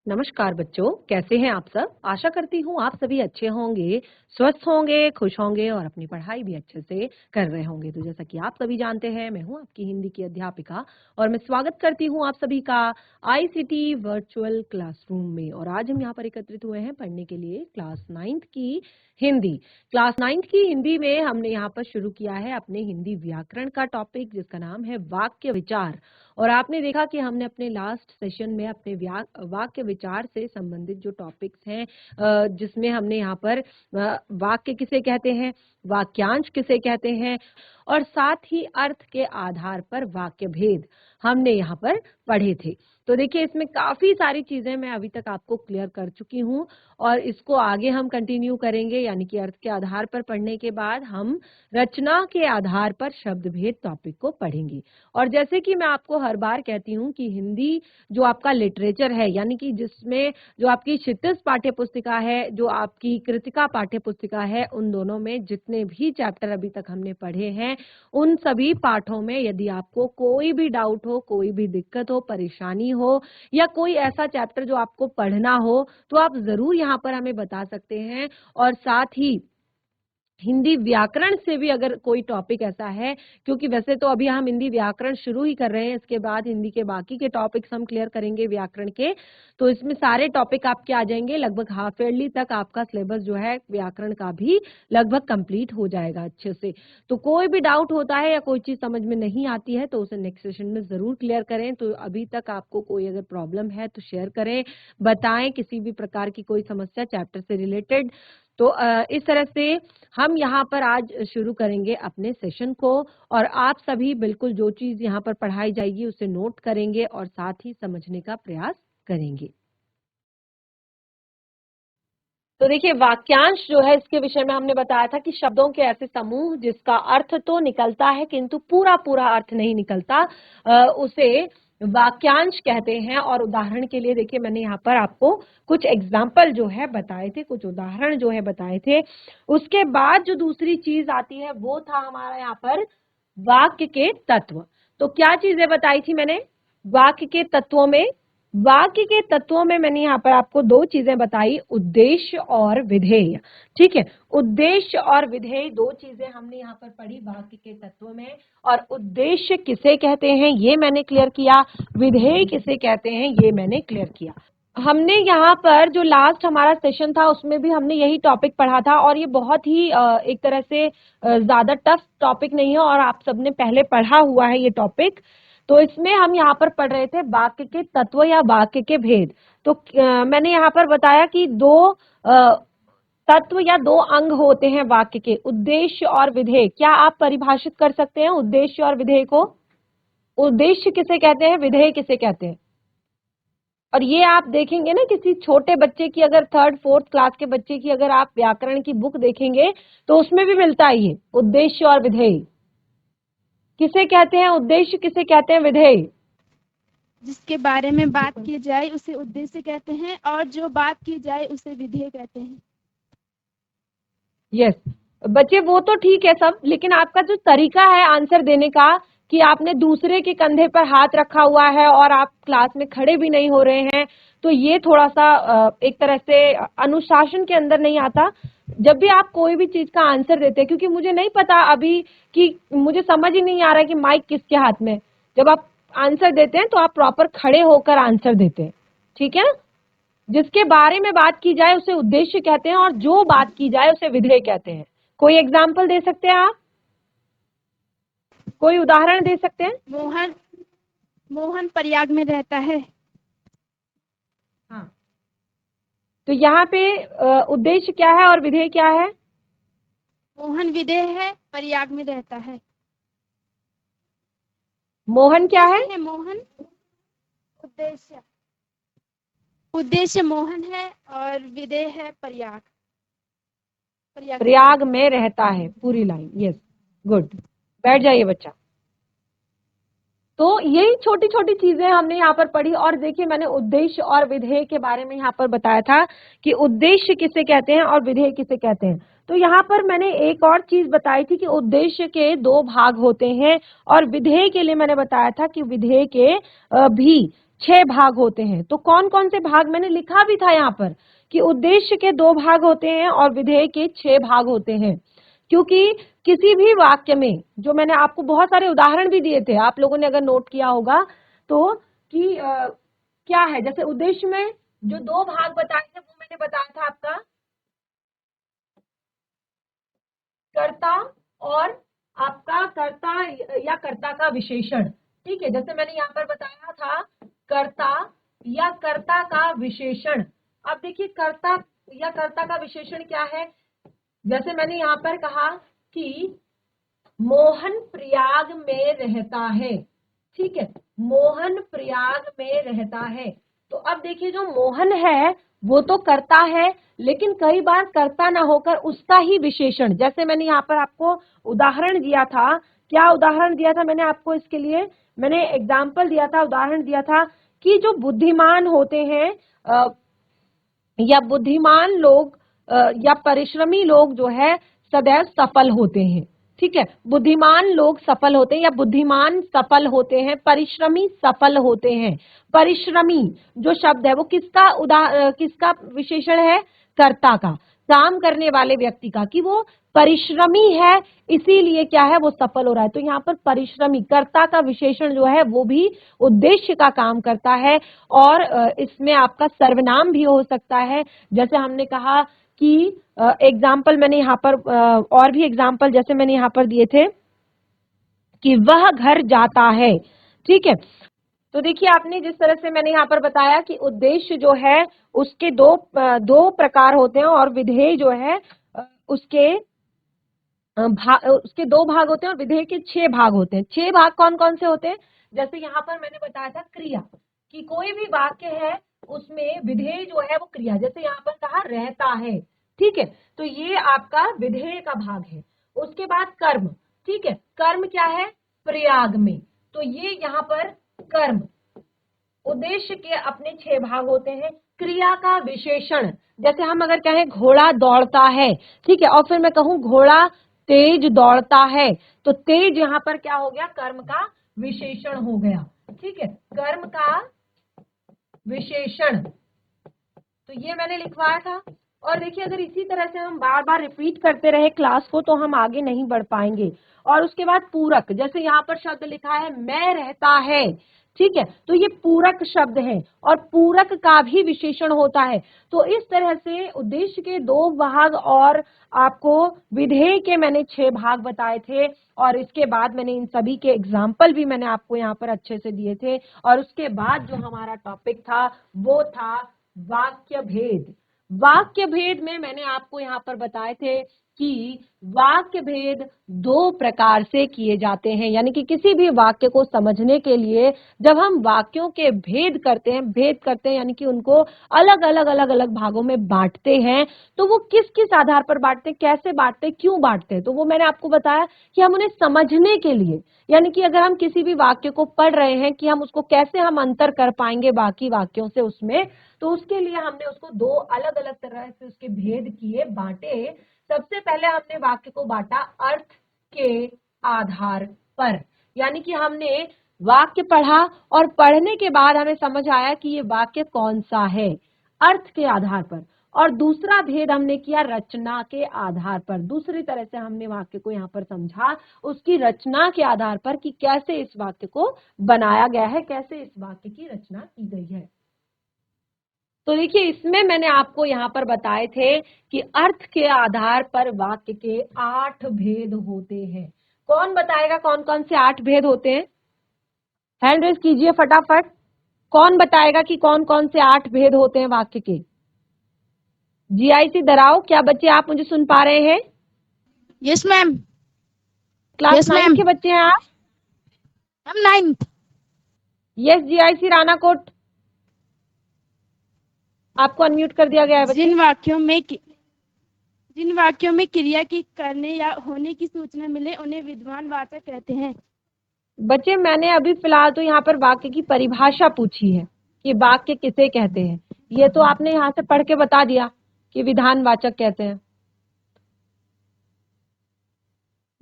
नमस्कार बच्चों, कैसे हैं आप सब? आशा करती हूँ आप सभी अच्छे होंगे, स्वस्थ होंगे, खुश होंगे और अपनी पढ़ाई भी अच्छे से कर रहे होंगे। तो जैसा कि आप सभी जानते हैं, मैं हूँ आपकी हिंदी की अध्यापिका और मैं स्वागत करती हूँ आप सभी का आईसीटी वर्चुअल क्लासरूम में। और आज हम यहाँ पर एकत्रित हुए हैं पढ़ने के लिए क्लास 9th की हिंदी। क्लास 9th की हिंदी में हमने यहाँ पर शुरू किया है अपने हिंदी व्याकरण का टॉपिक, जिसका नाम है वाक्य विचार। और आपने देखा कि हमने अपने लास्ट सेशन में अपने वाक्य विचार से संबंधित जो टॉपिक्स हैं, जिसमें हमने यहाँ पर वाक्य किसे कहते हैं, वाक्यांश किसे कहते हैं और साथ ही अर्थ के आधार पर वाक्य भेद हमने यहाँ पर पढ़े थे। तो देखिए, इसमें काफी सारी चीजें मैं अभी तक आपको क्लियर कर चुकी हूँ और इसको आगे हम कंटिन्यू करेंगे, यानी कि अर्थ के आधार पर पढ़ने के बाद हम रचना के आधार पर शब्द भेद टॉपिक को पढ़ेंगे। और जैसे कि मैं आपको हर बार कहती हूँ कि हिंदी जो आपका लिटरेचर है, यानी कि जिसमें जो आपकी क्षितिज पाठ्य पुस्तिका है, जो आपकी कृतिका पाठ्य पुस्तिका है, उन दोनों में जितने भी चैप्टर अभी तक हमने पढ़े हैं, उन सभी पाठों में यदि आपको कोई भी डाउट हो, कोई भी दिक्कत हो, परेशानी हो या कोई ऐसा चैप्टर जो आपको पढ़ना हो, तो आप जरूर यहाँ पर हमें बता सकते हैं। और साथ ही हिंदी व्याकरण से भी अगर कोई टॉपिक ऐसा है, क्योंकि वैसे तो अभी हम हिंदी व्याकरण शुरू ही कर रहे हैं, इसके बाद हिंदी के बाकी के टॉपिक्स हम क्लियर करेंगे व्याकरण के, तो इसमें सारे टॉपिक आपके आ जाएंगे। लगभग हाफ ईयरली तक आपका सिलेबस जो है व्याकरण का भी लगभग कंप्लीट हो जाएगा अच्छे से। तो कोई भी डाउट होता है या कोई चीज समझ में नहीं आती है तो उसे नेक्स्ट सेशन में जरूर क्लियर करें। तो अभी तक आपको कोई अगर प्रॉब्लम है तो शेयर करें, बताएं किसी भी प्रकार की कोई समस्या चैप्टर से रिलेटेड। तो इस तरह से हम यहाँ पर आज शुरू करेंगे अपने सेशन को और आप सभी बिल्कुल जो चीज यहाँ पर पढ़ाई जाएगी उसे नोट करेंगे और साथ ही समझने का प्रयास करेंगे। तो देखिए, वाक्यांश जो है इसके विषय में हमने बताया था कि शब्दों के ऐसे समूह जिसका अर्थ तो निकलता है किंतु पूरा पूरा अर्थ नहीं निकलता, उसे वाक्यांश कहते हैं। और उदाहरण के लिए देखिए, मैंने यहाँ पर आपको कुछ एग्जाम्पल जो है बताए थे, कुछ उदाहरण जो है बताए थे। उसके बाद जो दूसरी चीज आती है वो था हमारा यहाँ पर वाक्य के तत्व। तो क्या चीजें बताई थी मैंने वाक्य के तत्वों में? वाक्य के तत्वों में मैंने यहाँ पर आपको दो चीजें बताई, उद्देश्य और विधेय। ठीक है, उद्देश्य और विधेय दो चीजें हमने यहाँ पर पढ़ी वाक्य के तत्वों में। और उद्देश्य किसे कहते हैं ये मैंने क्लियर किया, विधेय किसे कहते हैं ये मैंने क्लियर किया। हमने यहाँ पर जो लास्ट हमारा सेशन था उसमें भी हमने यही टॉपिक पढ़ा था और ये बहुत ही एक तरह से ज्यादा टफ टॉपिक नहीं है और आप सबने पहले पढ़ा हुआ है ये टॉपिक। तो इसमें हम यहाँ पर पढ़ रहे थे वाक्य के तत्व या वाक्य के भेद। तो मैंने यहाँ पर बताया कि दो तत्व या दो अंग होते हैं वाक्य के, उद्देश्य और विधेय। क्या आप परिभाषित कर सकते हैं उद्देश्य और विधेय को? उद्देश्य किसे कहते हैं, विधेय किसे कहते हैं? और ये आप देखेंगे ना, किसी छोटे बच्चे की अगर 3rd 4th क्लास के बच्चे की अगर आप व्याकरण की बुक देखेंगे तो उसमें भी मिलता है ये उद्देश्य और विधेय। किसे कहते हैं उद्देश्य, किसे कहते हैं विधेय? जिसके बारे में बात की जाए उसे उद्देश्य कहते हैं और जो बात की जाए उसे विधेय कहते हैं। यस बच्चे, वो तो ठीक है सब, लेकिन आपका जो तरीका है आंसर देने का कि आपने दूसरे के कंधे पर हाथ रखा हुआ है और आप क्लास में खड़े भी नहीं हो रहे हैं, तो ये थोड़ा सा एक तरह से अनुशासन के अंदर नहीं आता। जब भी आप कोई भी चीज का आंसर देते हैं, क्योंकि मुझे नहीं पता अभी कि मुझे समझ ही नहीं आ रहा है कि माइक किसके हाथ में, जब आप आंसर देते हैं तो आप प्रॉपर खड़े होकर आंसर देते हैं, ठीक है ना? जिसके बारे में बात की जाए उसे उद्देश्य कहते हैं और जो बात की जाए उसे विधेय कहते हैं। कोई एग्जाम्पल दे सकते हैं आप? कोई उदाहरण दे सकते हैं? मोहन प्रयाग में रहता है। हाँ, तो यहाँ पे उद्देश्य क्या है और विधेय क्या है? मोहन विधेय है, प्रयाग में रहता है। मोहन क्या है? मोहन उद्देश्य, उद्देश्य मोहन है और विधेय है प्रयाग। प्रयाग में रहता है, पूरी लाइन। यस, गुड, बैठ जाइए बच्चा। तो यही छोटी छोटी चीजें हमने यहाँ पर पढ़ी। और देखिए, मैंने उद्देश्य और विधेय के बारे में यहाँ पर बताया था कि उद्देश्य किसे कहते हैं और विधेय किसे कहते हैं। तो यहाँ पर मैंने एक और चीज बताई थी कि उद्देश्य के दो भाग होते हैं और विधेय के लिए मैंने बताया था कि विधेय के भी 6 भाग होते हैं। तो कौन कौन से भाग, मैंने लिखा भी था यहाँ पर कि उद्देश्य के 2 भाग होते हैं और विधेय के 6 भाग होते हैं। क्योंकि किसी भी वाक्य में, जो मैंने आपको बहुत सारे उदाहरण भी दिए थे, आप लोगों ने अगर नोट किया होगा तो, कि क्या है, जैसे उद्देश्य में जो 2 भाग बताए थे वो मैंने बताया था आपका कर्ता और आपका कर्ता या कर्ता का विशेषण। ठीक है, जैसे मैंने यहाँ पर बताया था कर्ता या कर्ता का विशेषण। अब देखिए कर्ता या कर्ता का विशेषण क्या है, जैसे मैंने यहाँ पर कहा कि मोहन प्रयाग में रहता है। ठीक है, मोहन प्रयाग में रहता है। तो अब देखिए जो मोहन है वो तो कर्ता है, लेकिन कई बार कर्ता ना होकर उसका ही विशेषण, जैसे मैंने यहाँ पर आपको उदाहरण दिया था, क्या उदाहरण दिया था मैंने आपको, इसके लिए मैंने एग्जाम्पल दिया था, उदाहरण दिया था कि जो बुद्धिमान होते हैं या बुद्धिमान लोग या परिश्रमी लोग जो है सदैव सफल होते हैं। ठीक है, बुद्धिमान लोग सफल होते हैं या बुद्धिमान सफल होते हैं, परिश्रमी सफल होते हैं। परिश्रमी जो शब्द है वो किसका विशेषण है, कर्ता का, काम करने वाले व्यक्ति का, कि वो परिश्रमी है इसीलिए क्या है वो सफल हो रहा है। तो यहाँ पर परिश्रमी कर्ता का विशेषण जो है वो भी उद्देश्य का काम करता है। और इसमें आपका सर्वनाम भी हो सकता है, जैसे हमने कहा कि एग्जाम्पल मैंने यहाँ पर और भी एग्जाम्पल जैसे मैंने यहाँ पर दिए थे कि वह घर जाता है। ठीक है, तो देखिए आपने जिस तरह से मैंने यहाँ पर बताया कि उद्देश्य जो है उसके दो प्रकार होते हैं और विधेय जो है उसके उसके 2 भाग होते हैं और विधेय के 6 भाग होते हैं। 6 भाग कौन कौन से होते हैं, जैसे यहाँ पर मैंने बताया था क्रिया, कि कोई भी वाक्य है उसमें विधेय जो है वो क्रिया, जैसे यहाँ पर कहा रहता है। ठीक है, तो ये आपका विधेय का भाग है। उसके बाद कर्म। ठीक है, कर्म क्या है, प्रयाग में, तो ये यहाँ पर कर्म। उद्देश्य के अपने 6 भाग होते हैं। क्रिया का विशेषण, जैसे हम अगर कहें घोड़ा दौड़ता है, ठीक है, और फिर मैं कहूं घोड़ा तेज दौड़ता है, तो तेज यहाँ पर क्या हो गया, कर्म का विशेषण हो गया। ठीक है, कर्म का विशेषण, तो ये मैंने लिखवाया था। और देखिए अगर इसी तरह से हम बार बार रिपीट करते रहे क्लास को तो हम आगे नहीं बढ़ पाएंगे। और उसके बाद पूरक, जैसे यहाँ पर शब्द लिखा है मैं रहता है, ठीक है, तो ये पूरक शब्द है और पूरक का भी विशेषण होता है। तो इस तरह से उद्देश्य के 2 भाग और आपको विधेय के मैंने 6 भाग बताए थे, और इसके बाद मैंने इन सभी के एग्जाम्पल भी मैंने आपको यहाँ पर अच्छे से दिए थे। और उसके बाद जो हमारा टॉपिक था वो था वाक्य भेद। वाक्य भेद में मैंने आपको यहाँ पर बताए थे कि वाक्य भेद 2 प्रकार से किए जाते हैं, यानी कि किसी भी वाक्य को समझने के लिए जब हम वाक्यों के भेद करते हैं यानी कि उनको अलग अलग भागों में बांटते हैं, तो वो किस किस आधार पर बांटते हैं, कैसे बांटते हैं, क्यों बांटते हैं, तो वो मैंने आपको बताया कि हम उन्हें समझने के लिए, यानी कि अगर हम किसी भी वाक्य को पढ़ रहे हैं कि हम उसको कैसे हम अंतर कर पाएंगे बाकी वाक्यों से उसमें, तो उसके लिए हमने उसको 2 अलग अलग तरह से उसके भेद किए, बांटे। सबसे पहले हमने वाक्य को बांटा अर्थ के आधार पर, यानी कि हमने वाक्य पढ़ा और पढ़ने के बाद हमें समझ आया कि ये वाक्य कौन सा है, अर्थ के आधार पर। और दूसरा भेद हमने किया रचना के आधार पर, दूसरी तरह से हमने वाक्य को यहाँ पर समझा उसकी रचना के आधार पर कि कैसे इस वाक्य को बनाया गया है, कैसे इस वाक्य की रचना की गई है। तो देखिए इसमें मैंने आपको यहाँ पर बताए थे कि अर्थ के आधार पर वाक्य के 8 भेद होते हैं। कौन बताएगा कौन कौन से 8 भेद होते हैं, हैंड रेज कीजिए फटाफट। कौन बताएगा कि कौन कौन से 8 भेद होते हैं वाक्य के। जीआईसी डराओ, क्या बच्चे आप मुझे सुन पा रहे हैं? Yes ma'am. क्लास 9 के बच्चे हैं आप? हम 9th। यस जीआईसी रानाकोट, आपको अनम्यूट कर दिया गया है बच्चे। जिन वाक्यों में क्रिया की करने या होने की सूचना मिले उन्हें विद्वान वाचक कहते हैं। बच्चे मैंने अभी फिलहाल तो यहाँ पर वाक्य की परिभाषा पूछी है कि वाक्य किसे कहते हैं, ये तो आपने यहाँ से पढ़ के बता दिया कि विधानवाचक कहते हैं।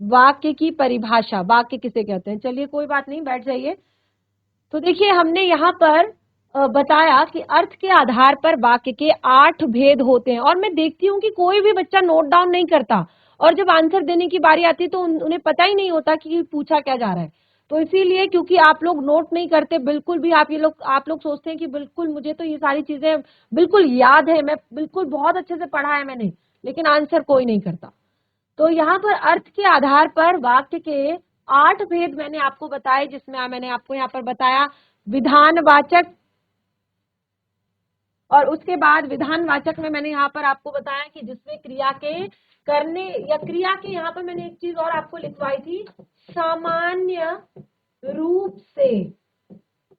वाक्य की परिभाषा, वाक्य किसे कहते हैं, चलिए कोई बात नहीं, बैठ जाइए। तो देखिए हमने यहाँ पर बताया कि अर्थ के आधार पर वाक्य के 8 भेद होते हैं, और मैं देखती हूँ कि कोई भी बच्चा नोट डाउन नहीं करता, और जब आंसर देने की बारी आती है तो उन्हें पता ही नहीं होता कि पूछा क्या जा रहा है। तो इसीलिए, क्योंकि आप लोग नोट नहीं करते बिल्कुल भी, आप लोग सोचते हैं कि बिल्कुल मुझे तो ये सारी चीजें बिल्कुल याद है, मैं बिल्कुल बहुत अच्छे से पढ़ा है मैंने, लेकिन आंसर कोई नहीं करता। तो यहाँ पर अर्थ के आधार पर वाक्य के 8 भेद मैंने आपको बताए, जिसमें मैंने आपको यहाँ पर बताया विधानवाचक, और उसके बाद विधानवाचक में मैंने यहाँ पर आपको बताया कि जिसमें क्रिया के करने या क्रिया के, यहाँ पर मैंने एक चीज और आपको लिखवाई थी, सामान्य रूप से,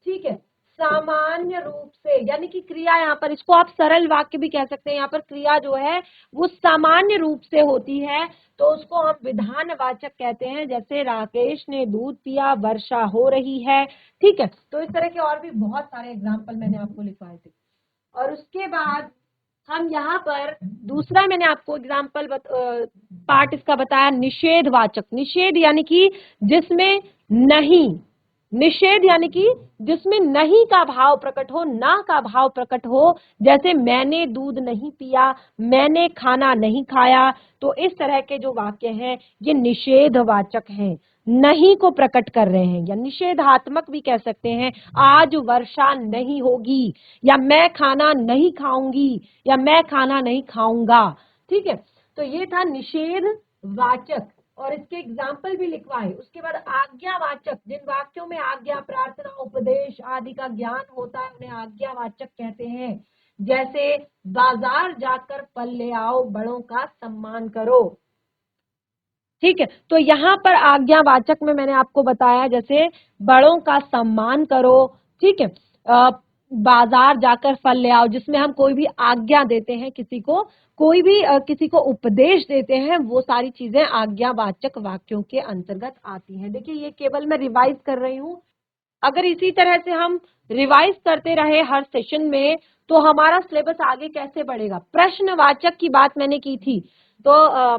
ठीक है, सामान्य रूप से, यानी कि क्रिया, यहाँ पर इसको आप सरल वाक्य भी कह सकते हैं, यहाँ पर क्रिया जो है वो सामान्य रूप से होती है, तो उसको हम विधानवाचक कहते हैं। जैसे राकेश ने दूध पिया, वर्षा हो रही है, ठीक है। तो इस तरह के और भी बहुत सारे एग्जाम्पल मैंने आपको लिखवाए थे। और उसके बाद हम यहाँ पर दूसरा मैंने आपको एग्जाम्पल पार्ट इसका बताया, निषेधवाचक। निषेध यानी कि जिसमें नहीं, निषेध यानी कि जिसमें नहीं का भाव प्रकट हो, ना का भाव प्रकट हो, जैसे मैंने दूध नहीं पिया, मैंने खाना नहीं खाया। तो इस तरह के जो वाक्य हैं ये निषेधवाचक हैं, नहीं को प्रकट कर रहे हैं, या निषेधात्मक भी कह सकते हैं। आज वर्षा नहीं होगी, या मैं खाना नहीं खाऊंगी, या मैं खाना नहीं खाऊंगा, ठीक है। तो ये था निषेधवाचक, और इसके एग्जाम्पल भी लिखवाए। उसके बाद आज्ञावाचक, जिन वाक्यों में आज्ञा, प्रार्थना, उपदेश आदि का ज्ञान होता है उन्हें आज्ञावाचक कहते हैं। जैसे बाजार जाकर फल ले आओ, बड़ों का सम्मान करो, ठीक है। तो यहाँ पर आज्ञावाचक में मैंने आपको बताया, जैसे बड़ों का सम्मान करो, ठीक है, बाजार जाकर फल ले आओ, जिसमें हम कोई भी आज्ञा देते हैं किसी को, कोई भी किसी को उपदेश देते हैं, वो सारी चीजें आज्ञावाचक वाक्यों के अंतर्गत आती हैं। देखिए ये केवल मैं रिवाइज कर रही हूँ, अगर इसी तरह से हम रिवाइज करते रहे हर सेशन में तो हमारा सिलेबस आगे कैसे बढ़ेगा। प्रश्नवाचक की बात मैंने की थी, तो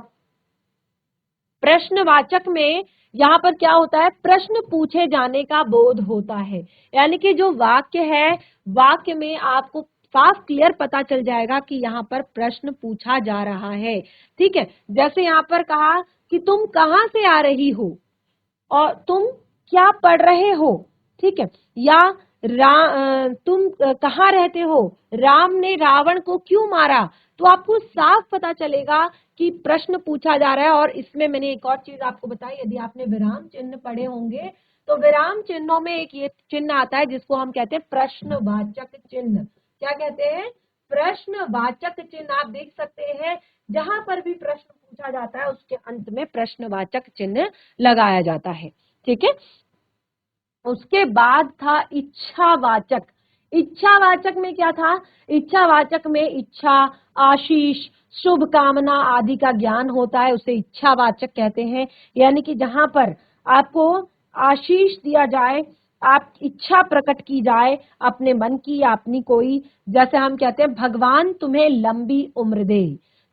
प्रश्नवाचक में यहाँ पर क्या होता है, प्रश्न पूछे जाने का बोध होता है, यानी कि जो वाक्य है, वाक्य में आपको साफ क्लियर पता चल जाएगा कि यहाँ पर प्रश्न पूछा जा रहा है, ठीक है। जैसे यहाँ पर कहा कि तुम कहाँ से आ रही हो, और तुम क्या पढ़ रहे हो, ठीक है, या तुम कहाँ रहते हो, राम ने रावण को क्यों मारा। तो आपको साफ पता चलेगा कि प्रश्न पूछा जा रहा है। और इसमें मैंने एक और चीज आपको बताई, यदि आपने विराम चिन्ह पढ़े होंगे तो विराम चिन्हों में एक ये चिन्ह आता है जिसको हम कहते हैं प्रश्नवाचक चिन्ह। क्या कहते हैं, प्रश्नवाचक चिन्ह। आप देख सकते हैं जहां पर भी प्रश्न पूछा जाता है उसके अंत में प्रश्नवाचक चिन्ह लगाया जाता है, ठीक है। उसके बाद था इच्छावाचक। इच्छावाचक में क्या था, इच्छावाचक में इच्छा, आशीष, शुभ कामना आदि का ज्ञान होता है, उसे इच्छावाचक कहते हैं। यानी कि जहां पर आपको आशीष दिया जाए, आप इच्छा प्रकट की जाए अपने मन की या अपनी कोई, जैसे हम कहते हैं भगवान तुम्हें लंबी उम्र दे,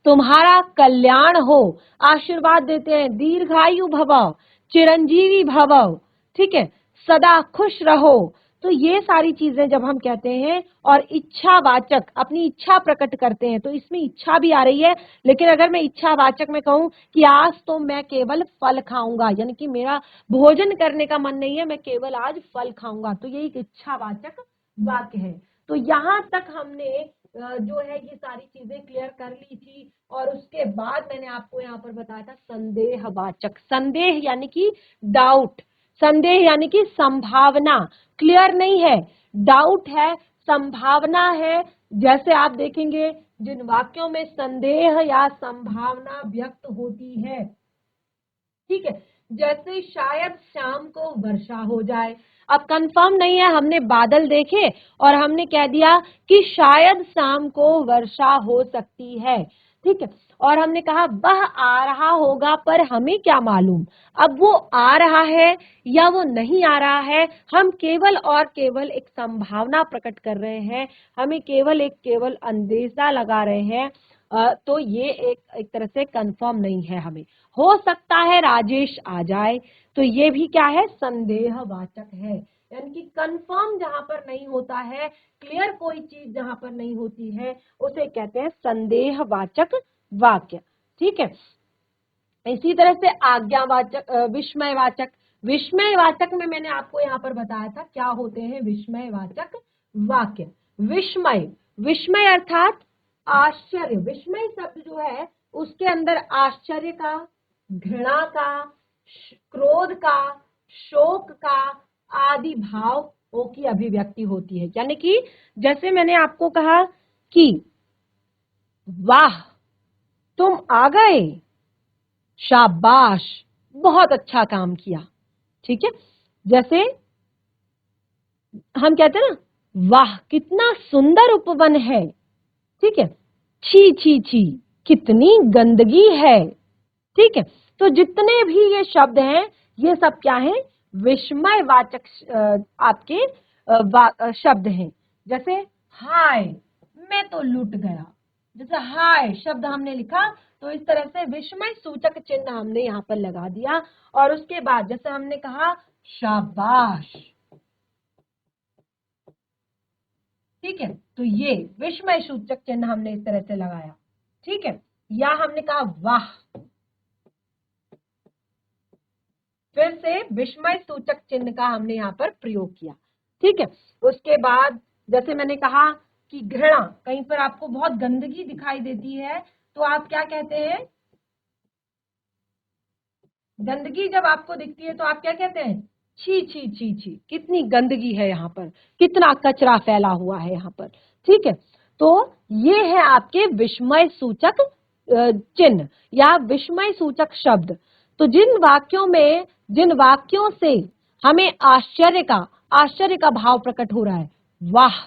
तुम्हारा कल्याण हो, आशीर्वाद देते हैं दीर्घायु भव, चिरंजीवी भव, ठीक है, सदा खुश रहो। तो ये सारी चीजें जब हम कहते हैं और इच्छावाचक अपनी इच्छा प्रकट करते हैं तो इसमें इच्छा भी आ रही है। लेकिन अगर मैं इच्छावाचक में कहूं कि आज तो मैं केवल फल खाऊंगा, यानी कि मेरा भोजन करने का मन नहीं है, मैं केवल आज फल खाऊंगा, तो ये एक इच्छावाचक वाक्य है। तो यहां तक हमने जो है ये सारी चीजें क्लियर कर ली थी। और उसके बाद मैंने आपको यहाँ पर बताया था संदेहवाचक। संदेह यानी कि डाउट, संदेह यानी कि संभावना, क्लियर नहीं है, डाउट है, संभावना है। जैसे आप देखेंगे जिन वाक्यों में संदेह या संभावना व्यक्त होती है, ठीक है, जैसे शायद शाम को वर्षा हो जाए। अब कंफर्म नहीं है, हमने बादल देखे और हमने कह दिया कि शायद शाम को वर्षा हो सकती है, ठीक है, और हमने कहा वह आ रहा होगा, पर हमें क्या मालूम अब वो आ रहा है या वो नहीं आ रहा है। हम केवल और केवल एक संभावना प्रकट कर रहे हैं, हमें केवल अंदेशा लगा रहे हैं। तो ये एक तरह से कंफर्म नहीं है। हमें हो सकता है राजेश आ जाए, तो ये भी क्या है, संदेहवाचक है। यानी कि कंफर्म जहां पर नहीं होता है, क्लियर कोई चीज जहां पर नहीं होती है, उसे कहते हैं संदेहवाचक वाक्य। ठीक है, इसी तरह से आज्ञावाचक, विस्मयवाचक। विस्मयवाचक में मैंने आपको यहाँ पर बताया था क्या होते हैं विस्मयवाचक वाक्य। विस्मय, विस्मय अर्थात आश्चर्य। विस्मय शब्द जो है उसके अंदर आश्चर्य का, घृणा का, क्रोध का, शोक का आदि भावों की अभिव्यक्ति होती है। यानी कि जैसे मैंने आपको कहा कि वाह तुम आ गए, शाबाश बहुत अच्छा काम किया। ठीक है, जैसे हम कहते हैं ना वाह कितना सुंदर उपवन है। ठीक है, छी छी छी कितनी गंदगी है। ठीक है, तो जितने भी ये शब्द हैं ये सब क्या है, विस्मयवाचक आपके शब्द हैं। जैसे हाय मैं तो लुट गया, जैसे हाय शब्द हमने लिखा तो इस तरह से विस्मय सूचक चिन्ह हमने यहाँ पर लगा दिया। और उसके बाद जैसे हमने कहा शाबाश, ठीक है, तो ये विस्मय सूचक चिन्ह हमने इस तरह से लगाया। ठीक है, या हमने कहा वाह, फिर से विस्मय सूचक चिन्ह का हमने यहाँ पर प्रयोग किया। ठीक है, उसके बाद जैसे मैंने कहा कि घृणा, कहीं पर आपको बहुत गंदगी दिखाई देती है तो आप क्या कहते हैं, गंदगी जब आपको दिखती है तो आप क्या कहते हैं, छी छी छी छी कितनी गंदगी है यहाँ पर, कितना कचरा फैला हुआ है यहाँ पर। ठीक है, तो ये है आपके विस्मय सूचक चिन्ह या विस्मय सूचक शब्द। तो जिन वाक्यों से हमें आश्चर्य का भाव प्रकट हो रहा है, वाह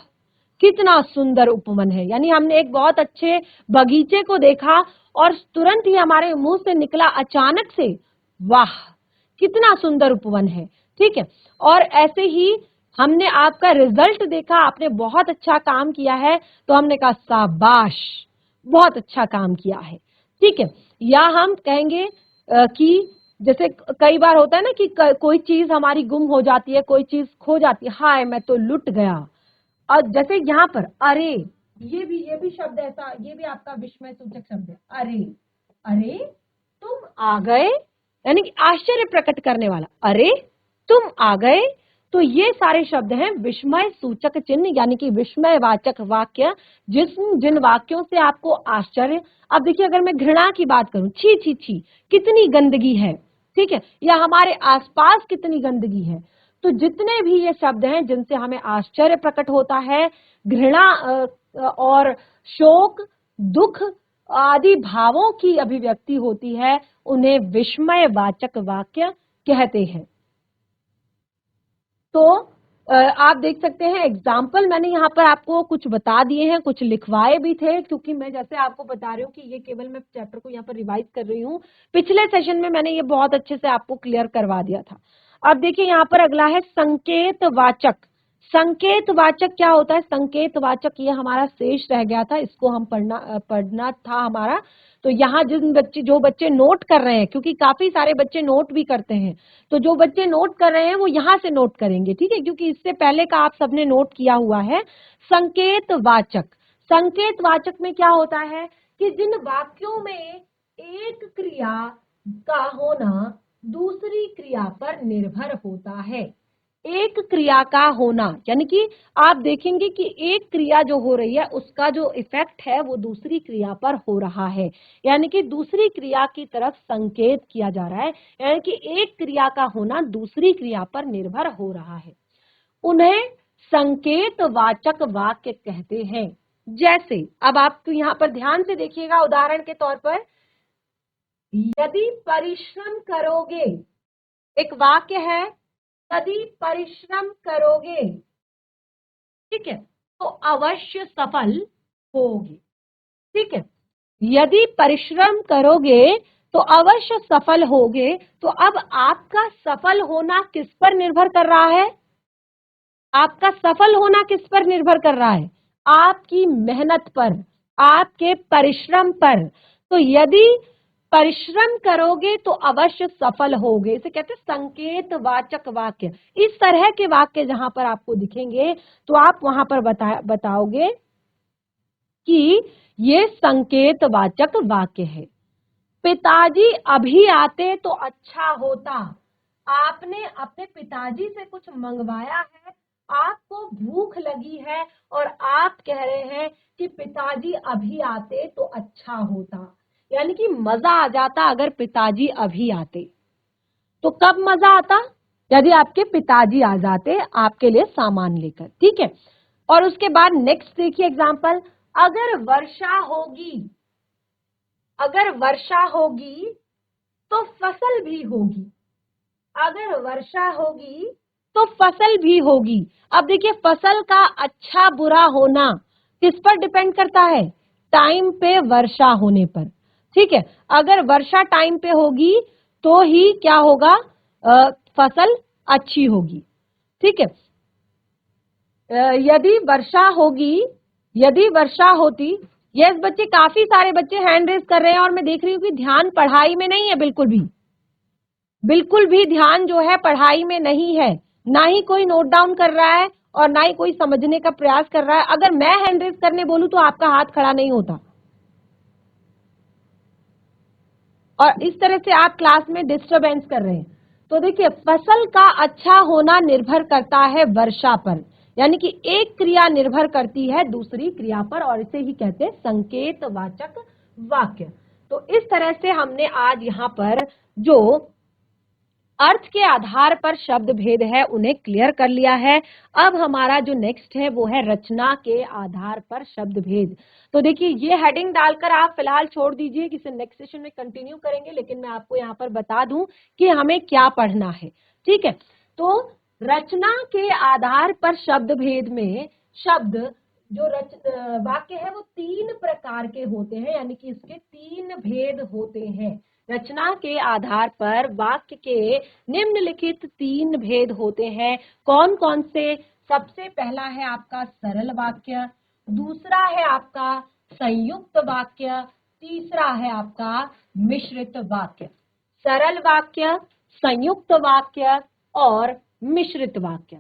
कितना सुंदर उपवन है, यानी हमने एक बहुत अच्छे बगीचे को देखा और तुरंत ही हमारे मुंह से निकला अचानक से वाह कितना सुंदर उपवन है। ठीक है, और ऐसे ही हमने आपका रिजल्ट देखा, आपने बहुत अच्छा काम किया है तो हमने कहा शाबाश बहुत अच्छा काम किया है। ठीक है, या हम कहेंगे कि जैसे कई बार होता है ना कि कोई चीज हमारी गुम हो जाती है, कोई चीज खो जाती है, हाय मैं तो लुट गया। और जैसे यहाँ पर अरे, ये भी शब्द ऐसा, ये भी आपका विस्मय सूचक शब्द है। अरे, अरे तुम आ गए, यानी कि आश्चर्य प्रकट करने वाला, अरे तुम आ गए। तो ये सारे शब्द हैं विस्मय सूचक चिन्ह यानी कि विस्मयवाचक वाक्य, जिन वाक्यों से आपको आश्चर्य। अब देखिए अगर मैं घृणा की बात करूं, छी छी छी कितनी गंदगी है। ठीक है, या हमारे आसपास कितनी गंदगी है। तो जितने भी ये शब्द हैं जिनसे हमें आश्चर्य प्रकट होता है, घृणा और शोक, दुख आदि भावों की अभिव्यक्ति होती है, उन्हें विस्मयवाचक वाक्य कहते हैं। तो आप देख सकते हैं एग्जाम्पल मैंने यहाँ पर आपको कुछ बता दिए हैं, कुछ लिखवाए भी थे, क्योंकि मैं जैसे आपको बता रही हूँ कि ये केवल मैं चैप्टर को यहाँ पर रिवाइज कर रही हूँ। पिछले सेशन में मैंने ये बहुत अच्छे से आपको क्लियर करवा दिया था। अब देखिए यहाँ पर अगला है संकेतवाचक। संकेतवाचक क्या होता है, संकेतवाचक ये हमारा शेष रह गया था, इसको हम पढ़ना था हमारा। तो यहाँ जो बच्चे नोट कर रहे हैं, क्योंकि काफी सारे बच्चे नोट भी करते हैं, तो जो बच्चे नोट कर रहे हैं वो यहाँ से नोट करेंगे। ठीक है, क्योंकि इससे पहले का आप सबने नोट किया हुआ है। संकेतवाचक, संकेतवाचक में क्या होता है कि जिन वाक्यों में एक क्रिया का होना दूसरी क्रिया पर निर्भर होता है। एक क्रिया का होना यानी कि आप देखेंगे कि एक क्रिया जो हो रही है उसका जो इफेक्ट है वो दूसरी क्रिया पर हो रहा है, यानी कि दूसरी क्रिया की तरफ संकेत किया जा रहा है, यानी कि एक क्रिया का होना दूसरी क्रिया पर निर्भर हो रहा है। उन्हें संकेतवाचक वाक्य कहते हैं। जैसे अब आप यहाँ पर ध्यान से देखिएगा, उदाहरण के तौर पर यदि परिश्रम करोगे, एक वाक्य है यदि परिश्रम करोगे, ठीक है, तो अवश्य सफल होगे। ठीक है, यदि परिश्रम करोगे तो अवश्य सफल होगे। तो अब आपका सफल होना किस पर निर्भर कर रहा है, आपका सफल होना किस पर निर्भर कर रहा है, आपकी मेहनत पर, आपके परिश्रम पर। तो यदि परिश्रम करोगे तो अवश्य सफल होगे। इसे कहते हैं संकेत वाचक वाक्य। इस तरह के वाक्य जहां पर आपको दिखेंगे तो आप वहां पर बताओगे कि ये संकेत वाचक वाक्य है। पिताजी अभी आते तो अच्छा होता। आपने अपने पिताजी से कुछ मंगवाया है, आपको भूख लगी है और आप कह रहे हैं कि पिताजी अभी आते तो अच्छा होता, यानी कि मजा आ जाता अगर पिताजी अभी आते। तो कब मजा आता? यदि आपके पिताजी आ जाते आपके लिए सामान लेकर, ठीक है। और उसके बाद नेक्स्ट देखिए एग्जांपल, अगर वर्षा होगी, अगर वर्षा होगी तो फसल भी होगी। अगर वर्षा होगी तो फसल भी होगी। अब देखिए फसल का अच्छा बुरा होना किस पर डिपेंड करता है? टाइम पे वर्षा होने पर, ठीक है। अगर वर्षा टाइम पे होगी तो ही क्या होगा, फसल अच्छी होगी, ठीक है। यदि वर्षा होगी, यदि वर्षा होती, यस बच्चे, काफी सारे बच्चे हैंड रेज कर रहे हैं और मैं देख रही हूँ कि ध्यान पढ़ाई में नहीं है, बिल्कुल भी, बिल्कुल भी ध्यान जो है पढ़ाई में नहीं है। ना ही कोई नोट डाउन कर रहा है और ना ही कोई समझने का प्रयास कर रहा है। अगर मैं हैंड रेज करने बोलूं तो आपका हाथ खड़ा नहीं होता, और इस तरह से आप क्लास में डिस्टरबेंस कर रहे हैं। तो देखिए, फसल का अच्छा होना निर्भर करता है वर्षा पर, यानी कि एक क्रिया निर्भर करती है दूसरी क्रिया पर, और इसे ही कहते हैं संकेत वाचक वाक्य। तो इस तरह से हमने आज यहाँ पर जो अर्थ के आधार पर शब्द भेद है उन्हें क्लियर कर लिया है। अब हमारा जो नेक्स्ट है वो है रचना के आधार पर शब्द भेद। तो देखिए, ये हेडिंग डालकर आप फिलहाल छोड़ दीजिए, किसी नेक्स्ट सेशन में कंटिन्यू करेंगे, लेकिन मैं आपको यहाँ पर बता दूं कि हमें क्या पढ़ना है, ठीक है। तो रचना के आधार पर शब्द भेद में शब्द जो वाक्य है वो 3 प्रकार के होते हैं, यानी कि इसके 3 भेद होते हैं। रचना के आधार पर वाक्य के निम्नलिखित 3 भेद होते हैं। कौन कौन से? सबसे पहला है आपका सरल वाक्य, दूसरा है आपका संयुक्त वाक्य, तीसरा है आपका मिश्रित वाक्य। सरल वाक्य, संयुक्त वाक्य और मिश्रित वाक्य।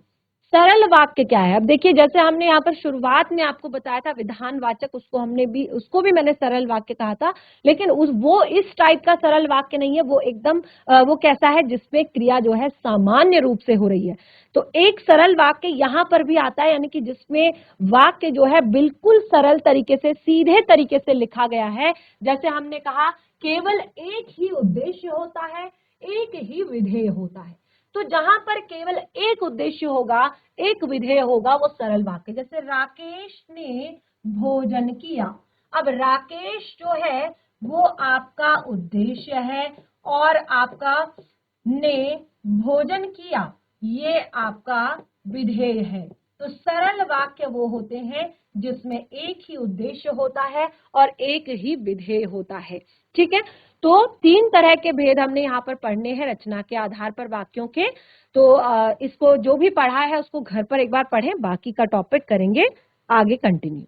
सरल वाक्य क्या है? अब देखिए, जैसे हमने यहाँ पर शुरुआत में आपको बताया था विधानवाचक, उसको भी मैंने सरल वाक्य कहा था, लेकिन वो इस टाइप का सरल वाक्य नहीं है। वो एकदम वो कैसा है जिसमें क्रिया जो है सामान्य रूप से हो रही है। तो एक सरल वाक्य यहाँ पर भी आता है, यानी कि जिसमें वाक्य जो है बिल्कुल सरल तरीके से, सीधे तरीके से लिखा गया है। जैसे हमने कहा, केवल एक ही उद्देश्य होता है, एक ही विधेय होता है। तो जहां पर केवल एक उद्देश्य होगा, एक विधेय होगा, वो सरल वाक्य। जैसे राकेश ने भोजन किया। अब राकेश जो है वो आपका उद्देश्य है और आपका ने भोजन किया ये आपका विधेय है। तो सरल वाक्य वो होते हैं जिसमें एक ही उद्देश्य होता है और एक ही विधेय होता है, ठीक है। तो 3 तरह के भेद हमने यहाँ पर पढ़ने हैं रचना के आधार पर वाक्यों के। तो इसको जो भी पढ़ा है उसको घर पर एक बार पढ़ें, बाकी का टॉपिक करेंगे आगे कंटिन्यू।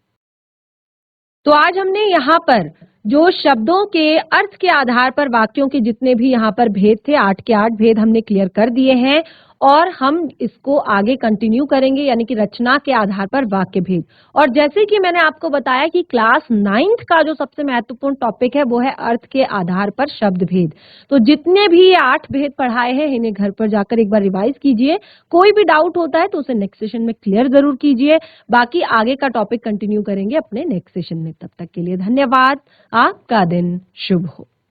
तो आज हमने यहाँ पर जो शब्दों के अर्थ के आधार पर वाक्यों के जितने भी यहाँ पर भेद थे, 8 के 8 भेद हमने क्लियर कर दिए हैं, और हम इसको आगे कंटिन्यू करेंगे, यानी कि रचना के आधार पर वाक्य भेद। और जैसे कि मैंने आपको बताया कि क्लास 9th का जो सबसे महत्वपूर्ण टॉपिक है वो है अर्थ के आधार पर शब्द भेद। तो जितने भी ये 8 भेद पढ़ाए हैं इन्हें घर पर जाकर एक बार रिवाइज कीजिए। कोई भी डाउट होता है तो उसे नेक्स्ट सेशन में क्लियर जरूर कीजिए। बाकी आगे का टॉपिक कंटिन्यू करेंगे अपने नेक्स्ट सेशन में। तब तक के लिए धन्यवाद। आपका दिन शुभ हो।